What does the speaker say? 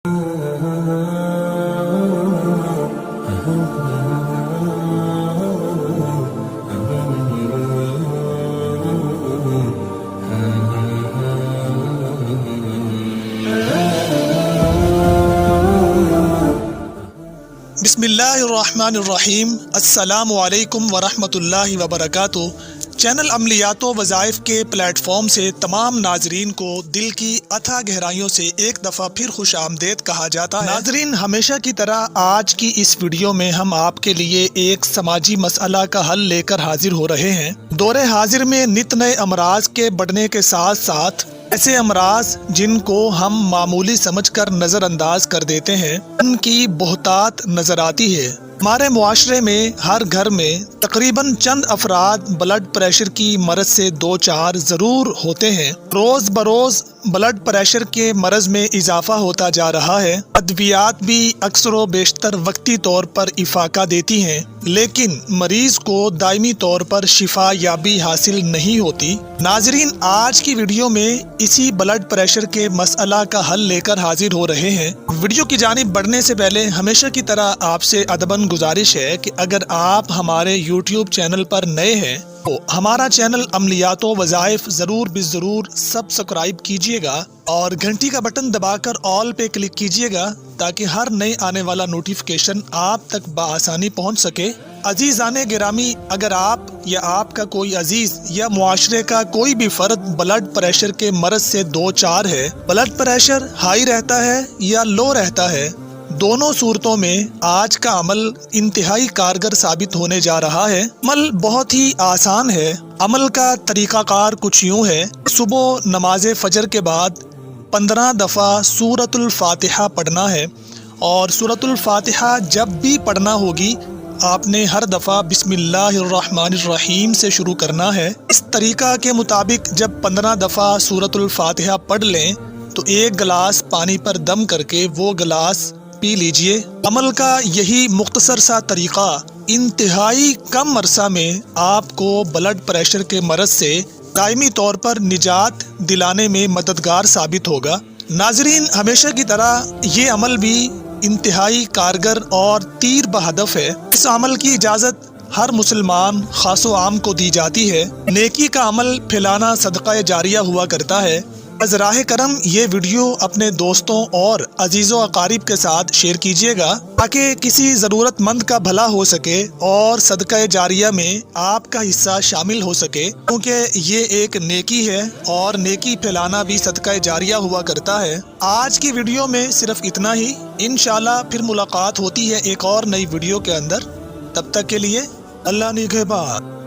بسم اللہ الرحمن الرحیم۔ السلام علیکم ورحمۃ اللہ وبرکاتہ۔ چینل عملیات و وظائف کے پلیٹ فارم سے تمام ناظرین کو دل کی اتھا گہرائیوں سے ایک دفعہ پھر خوش آمدید کہا جاتا ہے۔ ناظرین، ہمیشہ کی طرح آج کی اس ویڈیو میں ہم آپ کے لیے ایک سماجی مسئلہ کا حل لے کر حاضر ہو رہے ہیں۔ دور حاضر میں نت نئے امراض کے بڑھنے کے ساتھ ساتھ ایسے امراض جن کو ہم معمولی سمجھ کر نظر انداز کر دیتے ہیں، ان کی بہتات نظر آتی ہے۔ ہمارے معاشرے میں ہر گھر میں تقریباً چند افراد بلڈ پریشر کی مرض سے دو چار ضرور ہوتے ہیں۔ روز بروز بلڈ پریشر کے مرض میں اضافہ ہوتا جا رہا ہے۔ ادویات بھی اکثر و بیشتر وقتی طور پر افاقہ دیتی ہیں، لیکن مریض کو دائمی طور پر شفا یابی حاصل نہیں ہوتی۔ ناظرین، آج کی ویڈیو میں اسی بلڈ پریشر کے مسئلہ کا حل لے کر حاضر ہو رہے ہیں۔ ویڈیو کی جانب بڑھنے سے پہلے ہمیشہ کی طرح آپ سے ادباً گزارش ہے کہ اگر آپ ہمارے یوٹیوب چینل پر نئے ہیں تو ہمارا چینل عملیات و وظائف ضرور سبسکرائب کیجیے گا اور گھنٹی کا بٹن دبا کر آل پہ کلک کیجیے گا تاکہ ہر نئے آنے والا نوٹیفیکیشن آپ تک بآسانی پہنچ سکے۔ عزیزان گرامی، اگر آپ یا آپ کا کوئی عزیز یا معاشرے کا کوئی بھی فرد بلڈ پریشر کے مرض سے دو چار ہے، بلڈ پریشر ہائی رہتا ہے یا لو رہتا ہے، دونوں صورتوں میں آج کا عمل انتہائی کارگر ثابت ہونے جا رہا ہے۔ عمل بہت ہی آسان ہے۔ عمل کا طریقہ کار کچھ یوں ہے۔ صبح نماز فجر کے بعد 15 دفعہ سورۃ الفاتحہ پڑھنا ہے، اور سورۃ الفاتحہ جب بھی پڑھنا ہوگی آپ نے ہر دفعہ بسم اللہ الرحمن الرحیم سے شروع کرنا ہے۔ اس طریقہ کے مطابق جب 15 دفعہ سورۃ الفاتحہ پڑھ لیں تو ایک گلاس پانی پر دم کر کے وہ گلاس پی لیجئے۔ عمل کا یہی مختصر سا طریقہ انتہائی کم عرصہ میں آپ کو بلڈ پریشر کے مرض سے دائمی طور پر نجات دلانے میں مددگار ثابت ہوگا۔ ناظرین، ہمیشہ کی طرح یہ عمل بھی انتہائی کارگر اور تیر بہدف ہے۔ اس عمل کی اجازت ہر مسلمان خاص و عام کو دی جاتی ہے۔ نیکی کا عمل پھیلانا صدقہ جاریہ ہوا کرتا ہے۔ از راہ کرم یہ ویڈیو اپنے دوستوں اور عزیز و اقارب کے ساتھ شیئر کیجیے گا تاکہ کسی ضرورت مند کا بھلا ہو سکے اور صدقہ جاریہ میں آپ کا حصہ شامل ہو سکے، کیونکہ یہ ایک نیکی ہے اور نیکی پھیلانا بھی صدقہ جاریہ ہوا کرتا ہے۔ آج کی ویڈیو میں صرف اتنا ہی۔ انشاءاللہ پھر ملاقات ہوتی ہے ایک اور نئی ویڈیو کے اندر۔ تب تک کے لیے اللہ نگہبان۔